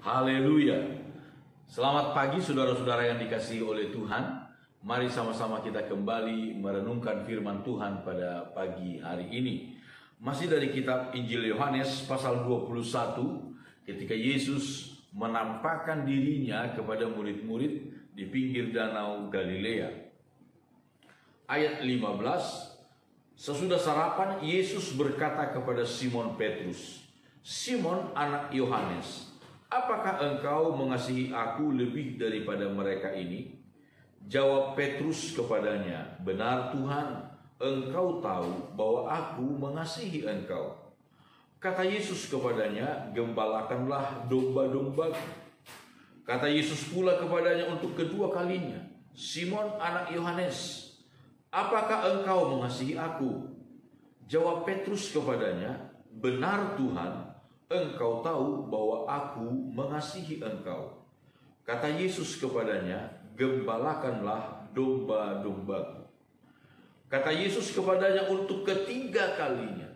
Haleluya. Selamat pagi saudara-saudara yang dikasihi oleh Tuhan. Mari sama-sama kita kembali merenungkan firman Tuhan pada pagi hari ini. Masih dari kitab Injil Yohanes pasal 21, ketika Yesus menampakkan dirinya kepada murid-murid di pinggir danau Galilea. Ayat 15, sesudah sarapan Yesus berkata kepada Simon Petrus, "Simon anak Yohanes, apakah engkau mengasihi aku lebih daripada mereka ini?" Jawab Petrus kepadanya, "Benar Tuhan, engkau tahu bahwa aku mengasihi engkau." Kata Yesus kepadanya, "Gembalakanlah domba-dombaku." Kata Yesus pula kepadanya untuk kedua kalinya, "Simon anak Yohanes, apakah engkau mengasihi aku?" Jawab Petrus kepadanya, "Benar Tuhan, engkau tahu bahwa aku mengasihi engkau." Kata Yesus kepadanya, "Gembalakanlah domba-dombaku." Kata Yesus kepadanya untuk ketiga kalinya,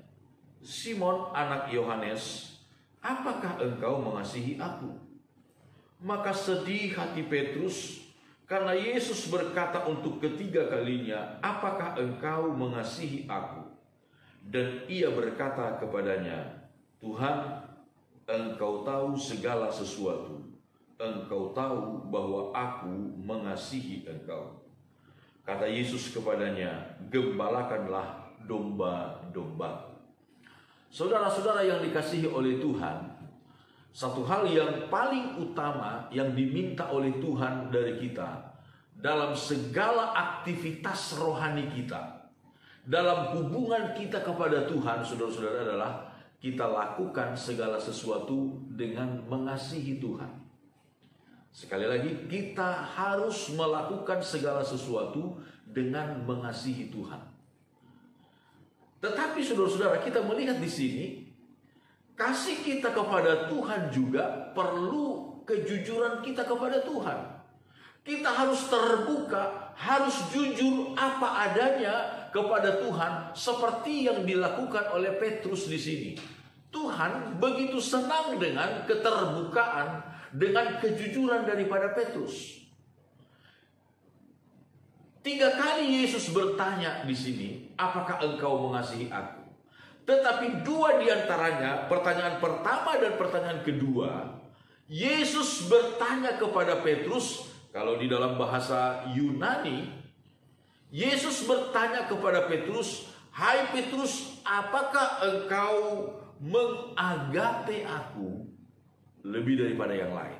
"Simon anak Yohanes, apakah engkau mengasihi aku?" Maka sedih hati Petrus karena Yesus berkata untuk ketiga kalinya, "Apakah engkau mengasihi aku?" Dan ia berkata kepadanya, "Tuhan, engkau tahu segala sesuatu. Engkau tahu bahwa aku mengasihi engkau." Kata Yesus kepadanya, "Gembalakanlah domba-dombaku." Saudara-saudara yang dikasihi oleh Tuhan, satu hal yang paling utama yang diminta oleh Tuhan dari kita dalam segala aktivitas rohani kita, dalam hubungan kita kepada Tuhan, saudara-saudara, adalah kita lakukan segala sesuatu dengan mengasihi Tuhan. Sekali lagi, kita harus melakukan segala sesuatu dengan mengasihi Tuhan. Tetapi saudara-saudara, kita melihat di sini, kasih kita kepada Tuhan juga perlu kejujuran kita kepada Tuhan. Kita harus terbuka, harus jujur apa adanya kepada Tuhan, seperti yang dilakukan oleh Petrus di sini. Tuhan begitu senang dengan keterbukaan, dengan kejujuran daripada Petrus. 3 kali Yesus bertanya di sini, "Apakah engkau mengasihi aku?" Tetapi 2 diantaranya, pertanyaan pertama dan pertanyaan kedua, Yesus bertanya kepada Petrus. Kalau di dalam bahasa Yunani, Yesus bertanya kepada Petrus, "Hai Petrus, apakah engkau mengagape aku lebih daripada yang lain?"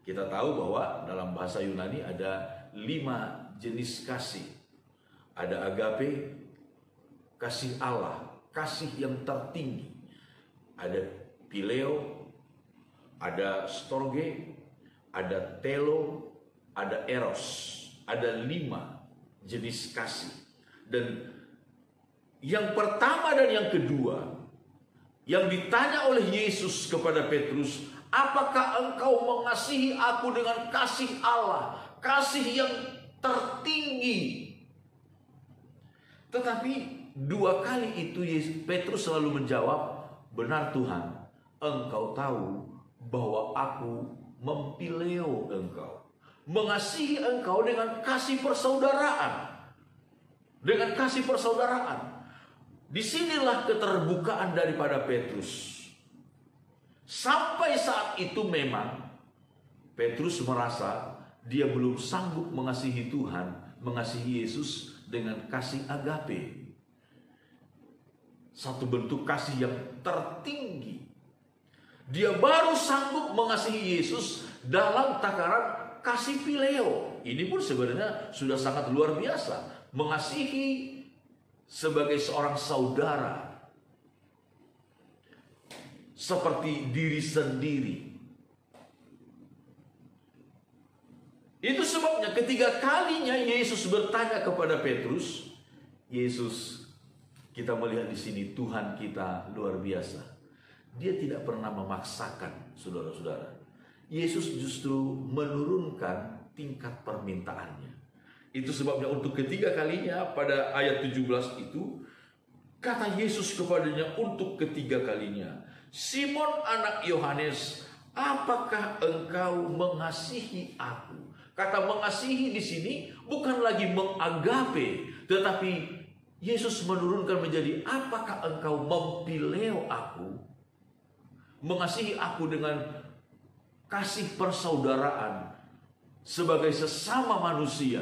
Kita tahu bahwa dalam bahasa Yunani ada 5 jenis kasih. Ada agape, kasih Allah, kasih yang tertinggi. Ada phileo, ada storge, ada telo, ada eros. Ada 5 jenis kasih. Dan yang pertama dan yang kedua, yang ditanya oleh Yesus kepada Petrus, "Apakah engkau mengasihi aku dengan kasih Allah, kasih yang tertinggi?" Tetapi 2 kali itu Petrus selalu menjawab, "Benar Tuhan, engkau tahu bahwa aku mempileo engkau, mengasihi engkau dengan kasih persaudaraan." Dengan kasih persaudaraan. Disinilah keterbukaan daripada Petrus. Sampai saat itu memang Petrus merasa dia belum sanggup mengasihi Tuhan, mengasihi Yesus dengan kasih agape. Satu bentuk kasih yang tertinggi. Dia baru sanggup mengasihi Yesus dalam takaran kasih phileo. Ini pun sebenarnya sudah sangat luar biasa. Mengasihi sebagai seorang saudara, seperti diri sendiri. Itu sebabnya ketiga kalinya Yesus bertanya kepada Petrus, kita melihat di sini Tuhan kita luar biasa. Dia tidak pernah memaksakan, saudara-saudara. Yesus justru menurunkan tingkat permintaannya. Itu sebabnya untuk ketiga kalinya pada ayat 17 itu, kata Yesus kepadanya untuk ketiga kalinya, "Simon anak Yohanes, apakah engkau mengasihi aku? Kata mengasihi di sini bukan lagi mengagape, tetapi Yesus menurunkan menjadi apakah engkau mempileo aku? Mengasihi aku dengan kasih persaudaraan sebagai sesama manusia.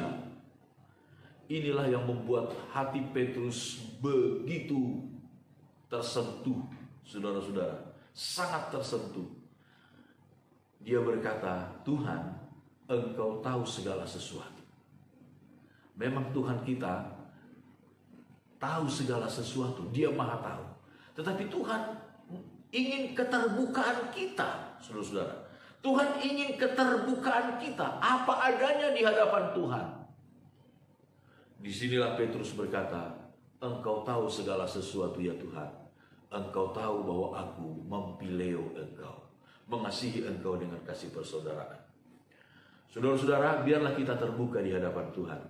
Inilah yang membuat hati Petrus begitu tersentuh, saudara-saudara, sangat tersentuh. Dia berkata, Tuhan, Engkau tahu segala sesuatu. Memang Tuhan kita tahu segala sesuatu, Dia Maha tahu. Tetapi Tuhan ingin keterbukaan kita, saudara-saudara. Tuhan ingin keterbukaan kita, apa adanya di hadapan Tuhan. Disinilah Petrus berkata, Engkau tahu segala sesuatu ya Tuhan. Engkau tahu bahwa aku mempileo Engkau, mengasihi Engkau dengan kasih persaudaraan. Saudara-saudara, biarlah kita terbuka di hadapan Tuhan.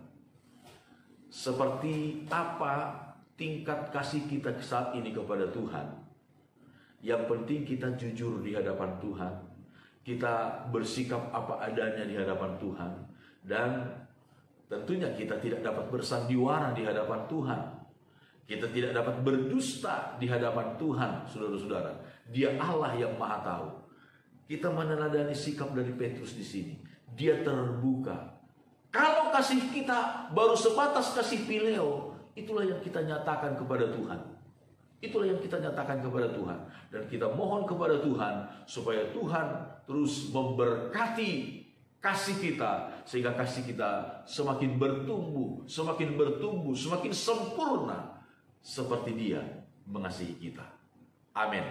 Seperti apa tingkat kasih kita saat ini kepada Tuhan. Yang penting kita jujur di hadapan Tuhan. Kita bersikap apa adanya di hadapan Tuhan. Dan tentunya kita tidak dapat bersandiwara di hadapan Tuhan. Kita tidak dapat berdusta di hadapan Tuhan, saudara-saudara. Dia Allah yang Maha tahu. Kita meneladani sikap dari Petrus di sini. Dia terbuka. Kalau kasih kita baru sebatas kasih pileo, itulah yang kita nyatakan kepada Tuhan. Itulah yang kita nyatakan kepada Tuhan. Dan kita mohon kepada Tuhan supaya Tuhan terus memberkati kasih kita, sehingga kasih kita semakin bertumbuh, semakin sempurna seperti Dia mengasihi kita. Amin.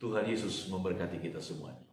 Tuhan Yesus memberkati kita semuanya.